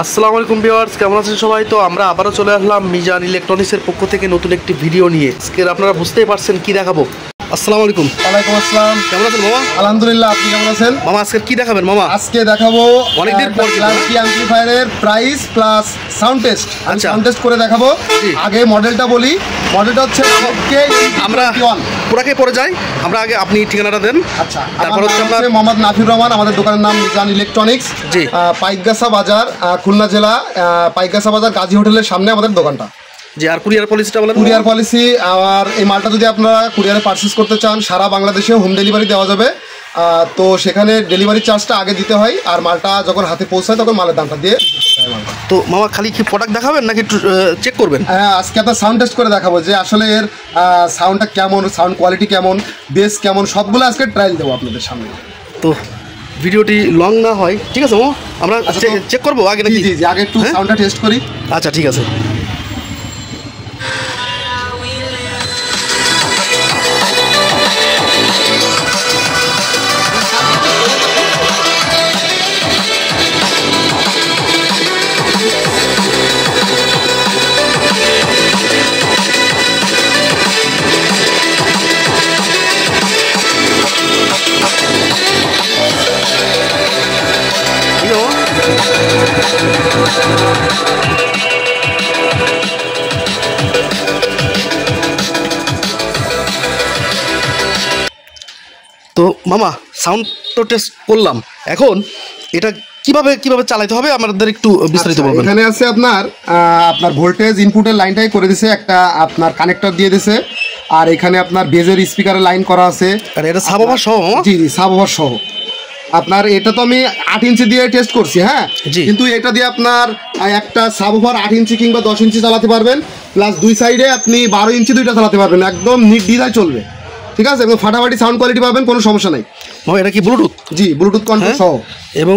আসসালামু আলাইকুম ভিউয়ার্স, কেমন আছেন সবাই? তো আমরা আবারও চলে আসলাম মিজান ইলেকট্রনিক্সের পক্ষ থেকে নতুন একটি ভিডিও নিয়ে। আজকে আপনারা বুঝতেই পারছেন কি দেখাবো। আসসালামু আলাইকুম। ওয়ালাইকুম আসসালাম। কেমন আছেন মামা? আলহামদুলিল্লাহ, আপনি কেমন আছেন? মামা আজকে কি দেখাবেন মামা? আজকে দেখাবো অনেকদিন পর ক্লাস ডি অ্যাম্পলিফায়ারের প্রাইস প্লাস সাউন্ড টেস্ট। আমি সাউন্ড টেস্ট করে দেখাবো। আগে মডেলটা বলি। মডেলটা হচ্ছে আমরা পুরাকে পরে যাই। আমরা আগে আপনি ঠিকানাটা দেন। আচ্ছা, তারপর হচ্ছে আমরা মোহাম্মদ নাফির রহমান। আমাদের দোকানের নাম মিজান ইলেকট্রনিক্স, জি, পাইকগাছা বাজার, খুলনা জেলা, পাইকগাছা বাজার গাজী হোটেলের সামনে আমাদের দোকানটা। জি, আর কুরিয়ার পলিসিটা বলেন। কুরিয়ার পলিসি, আর এই মালটা যদি আপনারা কুরিয়ারে পারচেস করতে চান সারা বাংলাদেশে হোম ডেলিভারি দেওয়া যাবে। তো সেখানে ডেলিভারি চার্জটা আগে দিতে হয়, আর মালটা যখন হাতে পৌঁছায় তখন মালের দামটা দিয়ে। তো মামা খালি কি প্রোডাক্ট দেখাবেন নাকি চেক করবেন? হ্যাঁ, আজকে আপনার সাউন্ড টেস্ট করে দেখাবো যে আসলে এর সাউন্ডটা কেমন, সাউন্ড কোয়ালিটি কেমন, বেস কেমন, সবগুলো আজকে ট্রায়াল দেবো আপনাদের সামনে। তো ভিডিওটি লং না হয়, ঠিক আছে মামা? আমরা চেক করবো আগে নাকি? জি জি, আগে একটু সাউন্ডটা টেস্ট করি। আচ্ছা, ঠিক আছে। তো মামা সাউন্ড তো টেস্ট করলাম, এখন এটা কিভাবে চালাতে হবে আমাদের একটু বিস্তারিত বলবেন। এখানে আছে আপনার ভোল্টেজ ইনপুটের লাইনটাই করে দিছে, একটা আপনার কানেক্টর দিয়ে দিছে, আর এখানে আপনার বেজের স্পিকারের লাইন করা আছে। আর এটা সাবওভার সহ? জি জি, সাবওভার সহ। আপনার এটা তো আমি 8 ইঞ্চি দিয়ে টেস্ট করছি, হ্যাঁ, কিন্তু এটা দিয়ে আপনার একটা সাবওভার 8 ইঞ্চি কিংবা 10 ইঞ্চি চালাতে পারবেন, প্লাস দুই সাইডে আপনি 12 ইঞ্চি দুইটা চালাতে পারবেন, একদম নির্দ্বিধায় চলবে, ঠিক আছে? একদম ফাটাফাটি সাউন্ড কোয়ালিটি পাবেন, কোনো সমস্যা নাই। এটা কি ব্লুটুথ? জি, ব্লুটুথ কন্ট্রোল সহ, এবং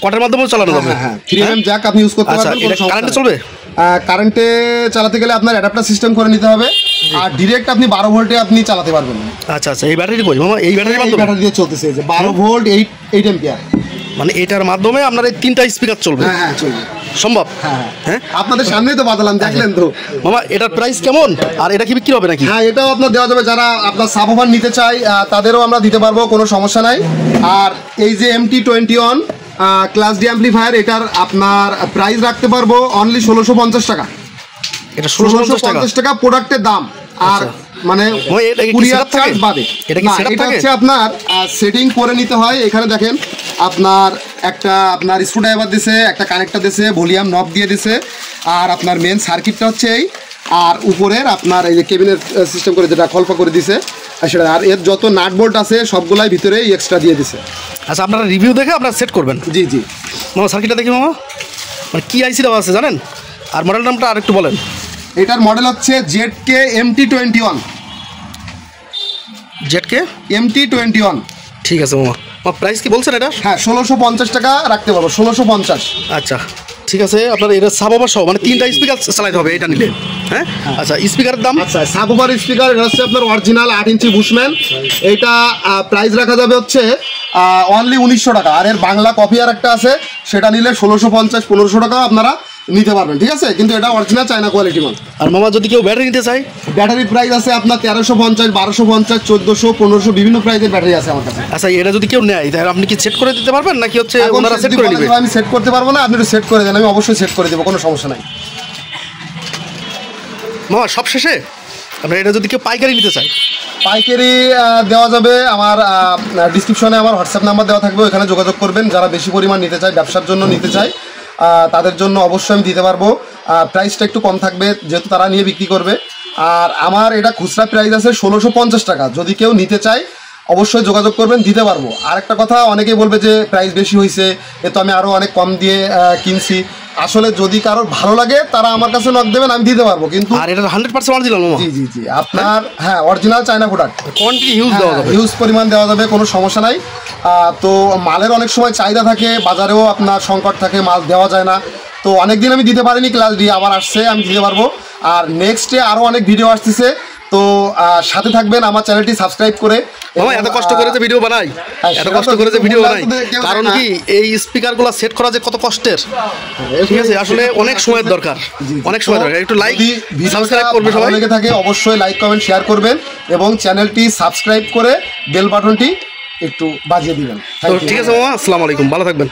কটের মাধ্যমে চালানো যাবে। হ্যাঁ, 3mm জ্যাক আপনি ইউজ করতে পারবেন। এটা কারেন্টে চলবে? কারেন্টে চালাতে গেলে আপনার অ্যাডাপ্টার সিস্টেম করে নিতে হবে, আর ডিরেক্ট আপনি 12 ভোল্টে আপনি চালাতে পারবেন। আচ্ছা আচ্ছা, এই ব্যাটারি কই মামা? এই ব্যাটারি দিয়ে চলতেছে, যে 12 ভোল্ট 8 এম্পিয়ার। মানে এটার মাধ্যমে আপনার এই 3টা স্পিকার চলবে? হ্যাঁ হ্যাঁ, চলবে। সম্ভব? হ্যাঁ হ্যাঁ, আপনাদের সামনেই তো বাজালাম, দেখলেন তো মামা। এটার প্রাইস কেমন, আর এটা কি বিক্রি হবে নাকি? হ্যাঁ, এটাও আপনার দেওয়া যাবে। যারা আপনার সাবওভার নিতে চায় তাদেরও আমরা দিতে পারবো, কোনো সমস্যা নাই। আর এই যে MT21 ক্লাস ডি অ্যাম্পলিফায়ার, এটার আপনার প্রাইস রাখতে পারবো অনলি 1650 টাকা। এটা 1650 টাকা প্রোডাক্টের দাম। আর মানে কুরিয়ার চার্জ বাদে। এটা হচ্ছে আপনার সেটিং করে নিতে হয়। এখানে দেখেন আপনার একটা আপনার স্ক্রুড্রাইভার দিছে, একটা কানেক্টর দিছে, ভলিউম নব দিয়ে দিছে, আর আপনার মেন সার্কিটটা হচ্ছে এই, আর উপরের আপনার এই যে কেবিনের সিস্টেম করে যেটা কল্পা করে দিছে সেটা, আর এর যত নাট বোল্ট আছে সবগুলাই ভিতরে এক্সট্রা দিয়ে দিছে। আচ্ছা, আপনারা রিভিউ দেখে আপনারা সেট করবেন। জি জি মামা, সার্কিটটা দেখি মামা, মানে কি আইসি দেওয়া আছে জানেন? আর মডেল নামটা আর একটু বলেন। এটার মডেল হচ্ছে ZK MT21। ZK MT21। ঠিক আছে মামা। প্রাইস কি বলছেন এটা? হ্যাঁ, 1650 টাকা রাখতে পারবো, 1650। আচ্ছা, ঠিক আছে। আপনার এটা সাবওভার সহ, মানে 3টা স্পিকার চালাতে হবে এটা নিলে, হ্যাঁ? আচ্ছা, স্পিকারের দাম? আচ্ছা, সাবওভার স্পিকার এটা হচ্ছে আপনার অরিজিনাল 8 ইঞ্চি বুশম্যান। এইটা প্রাইস রাখা যাবে হচ্ছে অনলি 1900 টাকা। আর এর বাংলা কপি আর একটা আছে, সেটা নিলে 1650-1500 টাকা আপনারা নিতে পারবেন, ঠিক আছে? কিন্তু এটা অরিজিনাল চায়না কোয়ালিটি মাল। আর মামা যদি কেউ ব্যাটারি নিতে চায়, ব্যাটারি প্রাইস আছে আপনার 1350, 1250, 1400, 1500, বিভিন্ন প্রাইসের ব্যাটারি আছে আমার কাছে। আচ্ছা, এটা যদি কেউ নেয় তাহলে আপনি কি সেট করে দিতে পারবেন নাকি হচ্ছে ওনারা সেট করে নেবে? আমি সেট করতে পারবো না, আপনি একটু সেট করে দেন, আমি অবশ্যই সেট করে দেবো, কোনো সমস্যা নাই। মামা সব শেষে আপনার এটা যদি কেউ পাইকারি নিতে চায়, পাইকারি দেওয়া যাবে। আমার ডিসক্রিপশনে আমার হোয়াটসঅ্যাপ নাম্বার দেওয়া থাকবে, ওখানে যোগাযোগ করবেন। যারা বেশি পরিমাণ নিতে চায়, ব্যবসার জন্য নিতে চায়, তাদের জন্য অবশ্যই আমি দিতে পারবো। প্রাইসটা একটু কম থাকবে যেহেতু তারা নিয়ে বিক্রি করবে। আর আমার এটা খুচরা প্রাইস আছে 1650 টাকা। যদি কেউ নিতে চায় অবশ্যই যোগাযোগ করবেন, দিতে পারবো। আর একটা কথা, অনেকেই বলবে যে প্রাইস বেশি হয়েছে, এ তো আমি আরও অনেক কম দিয়ে কিনছি। আসলে যদি কারোর ভালো লাগে তারা আমার কাছে নক দেবেন, আমি দিতে পারবো। কিন্তু আর এটা 100% অরিজিনাল মামা? জি জি জি, আপনার হ্যাঁ original China product, quantity huge দেওয়া যাবে, হিউজ পরিমাণ দেওয়া যাবে, কোনো সমস্যা নাই। তো মালের অনেক সময় চাহিদা থাকে, বাজারেও আপনার সংকট থাকে, মাল দেওয়া যায় না। তো অনেক দিন আমি দিতে পারিনি, ক্লাস ডি আবার আসছে, আমি দিতে পারবো। আর নেক্সটে আরও অনেক ভিডিও আসতেছে, তো সাথে থাকবেন, আমার চ্যানেলটি সাবস্ক্রাইব করে। মামা এত কষ্ট করে যে ভিডিও বানাই, এত কষ্ট করে যে ভিডিও বানাই, কারণ কি এই স্পিকারগুলো সেট করা যে কত কষ্টের, ঠিক আছে? আসলে অনেক সময়ের দরকার, অনেক সময় দরকার। একটু লাইক সাবস্ক্রাইব করবে সবাই, লেগে থাকে অবশ্যই লাইক কমেন্ট শেয়ার করবেন এবং চ্যানেলটি সাবস্ক্রাইব করে বেল বাটনটি একটু বাজিয়ে দিবেন। তো ঠিক আছে মামা, আসসালামু আলাইকুম, ভালো থাকবেন।